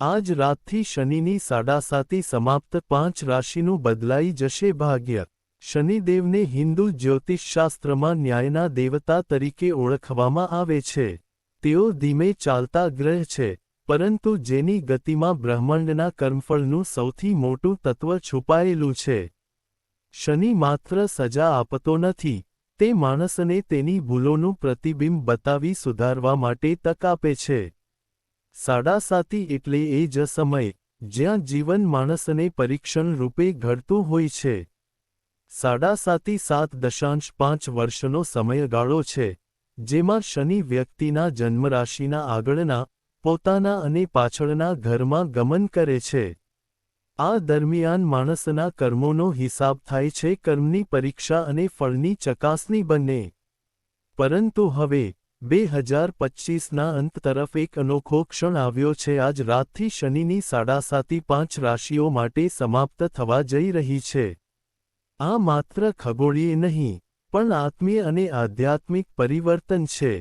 આજ રાતથી શનિની સાડાસાતી સમાપ્ત 5 રાશિનું બદલાઈ જશે ભાગ્ય। શનિદેવને હિન્દુ જ્યોતિષશાસ્ત્રમાં ન્યાયના દેવતા તરીકે ઓળખવામાં આવે છે। તેઓ ધીમે ચાલતા ગ્રહ છે, પરંતુ જેની ગતિમાં બ્રહ્માંડના કર્મફળનું સૌથી મોટું તત્વ છુપાયેલું છે। શનિ માત્ર સજા આપતો નથી, તે માણસને તેની ભૂલોનું પ્રતિબિંબ બતાવી સુધારવા માટે તક આપે છે। સાડાસાતી એટલે એ જ સમય જ્યાં જીવન માણસને પરીક્ષણ રૂપે ઘડતું હોય છે। સાડાસાતી 7.5 વર્ષનો સમયગાળો છે, જેમાં શનિ વ્યક્તિના જન્મરાશિના આગળના, પોતાના અને પાછળના ઘરમાં ગમન કરે છે। આ દરમિયાન માણસના કર્મોનો હિસાબ થાય છે, કર્મની પરીક્ષા અને ફળની ચકાસણી બંને। પરંતુ હવે 2025ના અંત તરફ એક અનોખો ક્ષણ આવ્યો છે। આજ રાતથી શનિની સાડાસાતી 5 રાશિઓ માટે સમાપ્ત થવા જઈ રહી છે। આ માત્ર ખગોળીય નહીં, પણ આત્મીય અને આધ્યાત્મિક પરિવર્તન છે।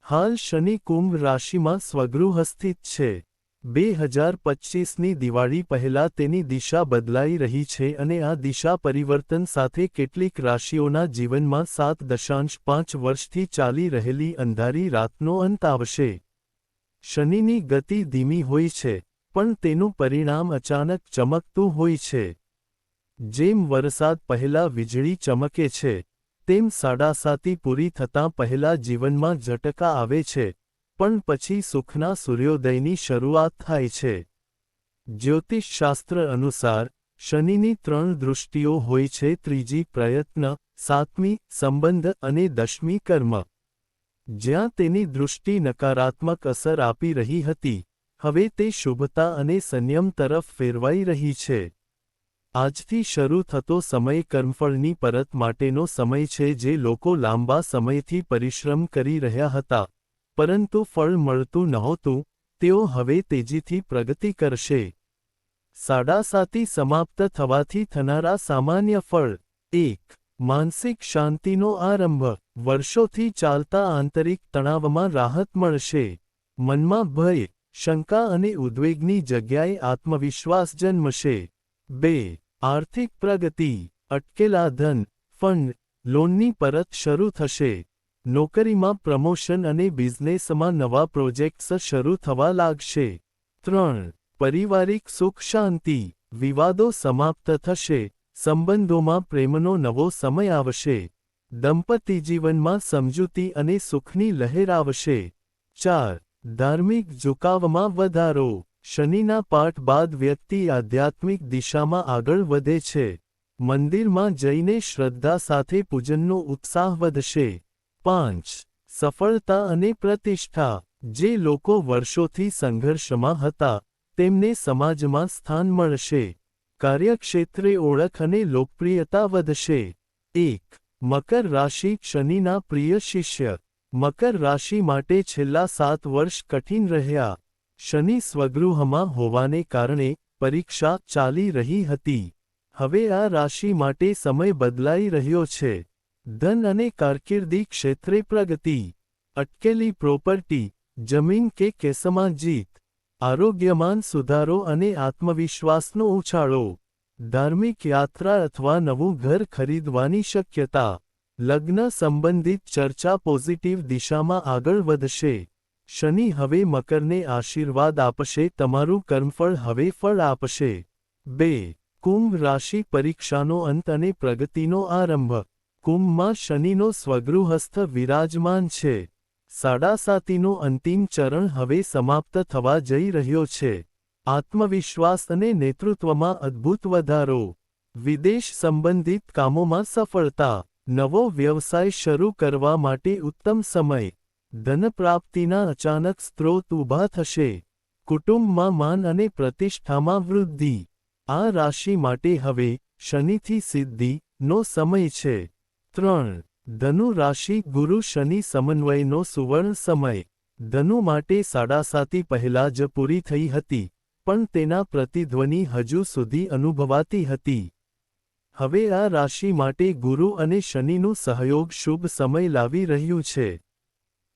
હાલ શનિ કુંભ રાશિમાં સ્વગૃહ સ્થિત છે। 2025ની દિવાળી પહેલા તેની દિશા બદલાઈ રહી છે અને આ દિશા પરિવર્તન સાથે કેટલીક રાશિઓના જીવનમાં 7.5 વર્ષથી ચાલી રહેલી અંધારી રાતનો અંત આવશે। શનિની ગતિ ધીમી હોય છે, પણ તેનું પરિણામ અચાનક ચમકતું હોય છે। જેમ વરસાદ પહેલા વીજળી ચમકે છે, તેમ સાડાસાતી પૂરી થતાં પહેલા જીવનમાં ઝટકા આવે છે, પણ પછી સુખના સૂર્યોદયની શરૂઆત થાય છે। જ્યોતિષશાસ્ત્ર અનુસાર, શનિની 3 દૃષ્ટિઓ હોય છે, ત્રીજી પ્રયત્ન, 7મી સંબંધ અને 10મી કર્મ। જ્યાં તેની દૃષ્ટિ નકારાત્મક અસર આપી રહી હતી, હવે તે શુભતા અને સંયમ તરફ ફેરવાઈ રહી છે। આજથી શરૂ થતો સમય કર્મફળની પરત માટેનો સમય છે। જે લોકો લાંબા સમયથી પરિશ્રમ કરી રહ્યા હતા, પરંતુ ફળ મળતું નહોતું, તેઓ હવે તેજીથી પ્રગતિ કરશે। સાડાસાતી સમાપ્ત થવાથી થનારા સામાન્ય ફળ। 1. માનસિક શાંતિનો આરંભ। વર્ષોથી ચાલતા આંતરિક તણાવમાં રાહત મળશે। મનમાં ભય, શંકા અને ઉદ્વેગની જગ્યાએ આત્મવિશ્વાસ જન્મશે। 2. આર્થિક પ્રગતિ। અટકેલા ધન, ફંડ, લોનની પરત શરૂ થશે। નોકરીમાં પ્રમોશન અને બિઝનેસમાં નવા પ્રોજેક્ટ્સ શરૂ થવા લાગશે। 3. પારિવારિક સુખ શાંતિ। વિવાદો સમાપ્ત થશે, સંબંધોમાં પ્રેમનો નવો સમય આવશે। દંપતીજીવનમાં સમજૂતી અને સુખની લહેર આવશે। 4. ધાર્મિક ઝુકાવમાં વધારો। શનિના પાઠ બાદ વ્યક્તિ આધ્યાત્મિક દિશામાં આગળ વધે છે। મંદિરમાં જઈને શ્રદ્ધા સાથે પૂજનનો ઉત્સાહ વધશે। 5. સફળતા અને પ્રતિષ્ઠા। જે લોકો વર્ષોથી સંઘર્ષમાં હતા, તેમને સમાજમાં સ્થાન મળશે। કાર્યક્ષેત્રે ઓળખ અને લોકપ્રિયતા વધશે। 1. મકર રાશિ। શનિના પ્રિય શિષ્ય। મકર રાશિ માટે છેલ્લા 7 વર્ષ કઠિન રહ્યા। શનિ સ્વગૃહમાં હોવાને કારણે પરીક્ષા ચાલી રહી હતી। હવે આ રાશિ માટે સમય બદલાઈ રહ્યો છે। ધન અને કારકિર્દી ક્ષેત્રે પ્રગતિ। અટકેલી પ્રોપર્ટી, જમીન કે કેસમાં જીત। આરોગ્યમાં સુધારો અને આત્મવિશ્વાસનો ઉછાળો। ધાર્મિક યાત્રા અથવા નવું ઘર ખરીદવાની શક્યતા। લગ્ન સંબંધિત ચર્ચા પોઝિટિવ દિશામાં આગળ વધશે। શનિ હવે મકરને આશીર્વાદ આપશે। તમારું કર્મફળ હવે ફળ આપશે। 2. કુંભ રાશિ। પરીક્ષાનો અંત અને પ્રગતિનો આરંભ। કુંભમાં શનિનો સ્વગૃહસ્થ વિરાજમાન છે। સાડાસાતીનો અંતિમ ચરણ હવે સમાપ્ત થવા જઈ રહ્યો છે। આત્મવિશ્વાસ અને નેતૃત્વમાં અદ્ભુત વધારો। વિદેશ સંબંધિત કામોમાં સફળતા। નવો વ્યવસાય શરૂ કરવા માટે ઉત્તમ સમય। ધનપ્રાપ્તિના અચાનક સ્ત્રોત ઊભા થશે। કુટુંબમાં માન અને પ્રતિષ્ઠામાં વૃદ્ધિ। આ રાશિ માટે હવે શનિથી સિદ્ધિનો સમય છે। 3. ધનુ રાશિ। ગુરુ શનિ સમન્વયનો સુવર્ણ સમય। ધનુ માટે સાડાસાતી પહેલા જ પૂરી થઈ હતી, પણ તેના પ્રતિધ્વનિ હજુ સુધી અનુભવાતી હતી। હવે આ રાશિ માટે ગુરુ અને શનિનું સહયોગ શુભ સમય લાવી રહ્યું છે।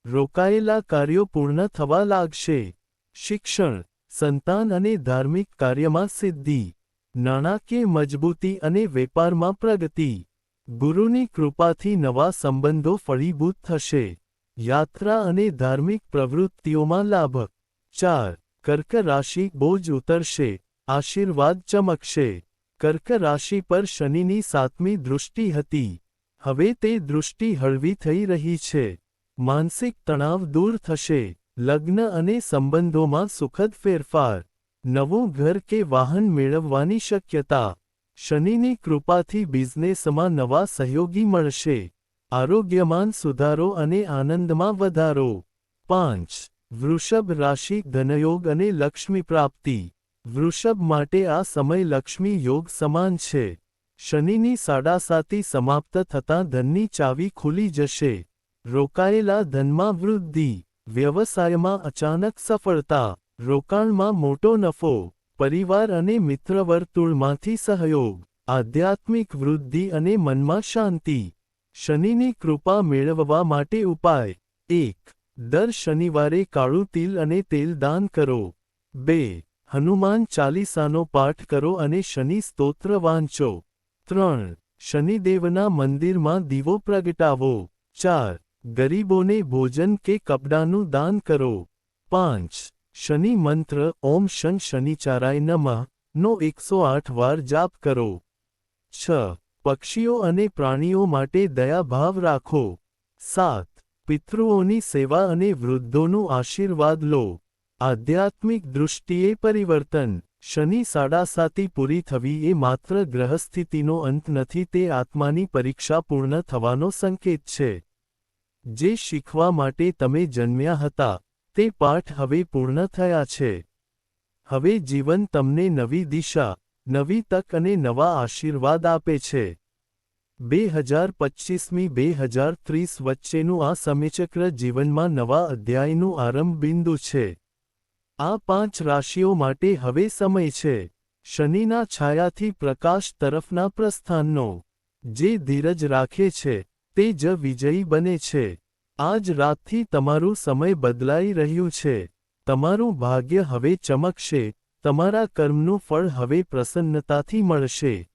રોકાયેલા કાર્યો પૂર્ણ થવા લાગશે। શિક્ષણ, સંતાન અને ધાર્મિક કાર્યમાં સિદ્ધિ, નાણાકીય મજબૂતી અને વેપારમાં પ્રગતિ. ગુરુની કૃપાથી નવા સંબંધો ફળીભૂત થશે. યાત્રા અને ધાર્મિક પ્રવૃત્તિઓમાં લાભ. 4. કર્ક રાશિ બોજ ઉતરશે, આશીર્વાદ ચમકશે. કર્ક રાશિ પર શનિની 7મી દૃષ્ટિ હતી. હવે તે દૃષ્ટિ હળવી થઈ રહી છે. માનસિક તણાવ દૂર થશે. લગ્ન અને સંબંધોમાં સુખદ ફેરફાર. નવું ઘર કે વાહન મેળવવાની શક્યતા. શનિની કૃપાથી બિઝનેસમાં નવા સહયોગી મળશે. આરોગ્યમાં સુધારો અને આનંદમાં વધારો. 5. વૃષભ રાશિ ધનયોગ અને લક્ષ્મી પ્રાપ્તિ. વૃષભ માટે આ સમય લક્ષ્મી યોગ સમાન છે. શનિની સાડાસાતી સમાપ્ત થતાં ધનની ચાવી ખુલી જશે. રોકાયેલા ધનમાં વૃદ્ધિ. વ્યવસાયમાં અચાનક સફળતા. રોકાણમાં મોટો નફો. પરિવાર અને મિત્રવર્તુળમાંથી સહયોગ. આધ્યાત્મિક વૃદ્ધિ અને મનમાં શાંતિ. શનિની કૃપા મેળવવા માટે ઉપાય. 1. દર શનિવારે કાળું તિલ અને તેલ દાન કરો. 2. હનુમાન ચાલીસાનો પાઠ કરો અને શનિ સ્તોત્ર વાંચો. 3. શનિદેવના મંદિરમાં દીવો પ્રગટાવો. 4. ગરીબોને ભોજન કે કપડાનું દાન કરો. 5. શનિ મંત્ર ઓમ શન શનિચારાય નમઃ નો 108 વાર જાપ કરો. 6. પક્ષીઓ અને પ્રાણીઓ માટે દયાભાવ રાખો. 7. પિતૃઓની સેવા અને વૃદ્ધોનું આશીર્વાદ લો. આધ્યાત્મિક દૃષ્ટિએ પરિવર્તન. શનિ સાડાસાતી પૂરી થવી એ માત્ર ગ્રહસ્થિતિનો અંત નથી, તે આત્માની પરીક્ષા પૂર્ણ થવાનો સંકેત છે. જે શીખવા માટે તમે જન્મ્યા હતા તે પાઠ હવે પૂર્ણ થયા છે. હવે જીવન તમને નવી દિશા, નવી તક અને નવા આશીર્વાદ આપે છે. 2025-2030 વચ્ચેનું આ સમયચક્ર જીવનમાં નવા અધ્યાયનું આરંભ બિંદુ છે. આ 5 રાશિઓ માટે હવે સમય છે શનિના છાયાથી પ્રકાશ તરફના પ્રસ્થાનનો. જે ધીરજ રાખે છે તે જ વિજયી બને છે. આજ રાતથી તમારું સમય બદલાઈ રહ્યું છે. તમારું ભાગ્ય હવે ચમકશે. તમારા કર્મનું ફળ હવે પ્રસન્નતાથી મળશે.